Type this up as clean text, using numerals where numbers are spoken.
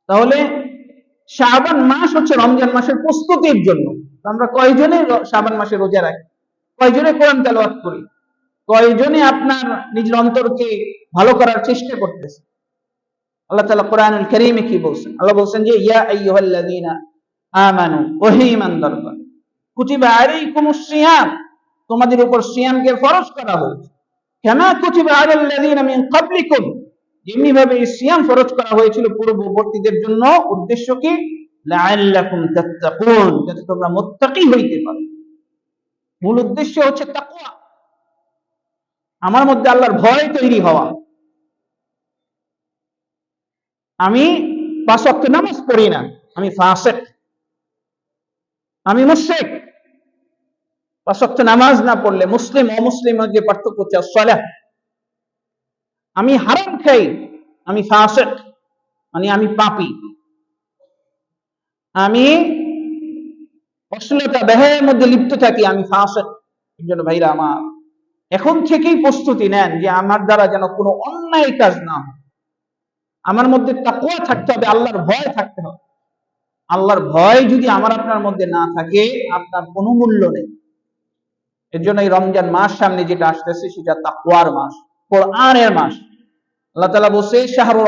তাহলে শাবান মাস হচ্ছে রমজান মাসের প্রস্তুতির জন্য। আমরা কয়জনে শাবান মাসে রোজা রাখি, কয়জনে কোরআন তেলাওয়াত করি, কয়জনে আপনার নিজের অন্তরকে ভালো করার চেষ্টা করতেছে। আল্লাহ তাআলা কোরআনুল কারীমে কি বলছেন? আল্লাহ বলছেন যে ইয়া আইয়ুহাল্লাযীনা আমানু, ওহে ঈমানদারগণ, কুতিবা আলাইকুমুস সিয়াম, তোমাদের উপর সিয়ামকে ফরজ করা হয়েছে। কামা কুতিবা আলাল্লাযীনা মিন ক্বাবলিকুম, যেমনি ভাবে সিয়াম ফরজ করা হয়েছিল পূর্ববর্তীদের জন্য। উদ্দেশ্য কি? লাআল্লাকুম তাত্তাকুন, যাতে তোমরা মুত্তাকী হইতে পারো। মূল উদ্দেশ্য হচ্ছে তাকওয়া, আমার মধ্যে আল্লাহর ভয় তৈরি হওয়া। আমি 5 ওয়াক্ত নামাজ পড়ি না, আমি ফাসিক, আমি মুশরিক। 5 ওয়াক্ত নামাজ না পড়লে মুসলিম অমুসলিমের যে পার্থক্য হচ্ছে সালাহ। আমি হারাম খাই, আমি ফাসিক, মানে আমি পাপী। আমি অশ্লীলতা বেহায়ার মধ্যে লিপ্ত থাকি, আমি ফাসিক। এই জন্য ভাইরা আমার এখন থেকেই প্রস্তুতি নেন যে আমার দ্বারা যেন কোনো অন্যায় কাজ না হয়। আমার মধ্যে তাকওয়া থাকতে হবে, আল্লাহর ভয় থাকতে হবে। আল্লাহর ভয় যদি আমার আপনার মধ্যে না থাকে, আপনার কোনো মূল্য নেই। এর জন্য এই রমজান মাস সামনে যেটা আসতেছে সেটা তাকওয়ার মাস, কোরআনের মাস। আল্লাহ তাআলা বলছে শাহরু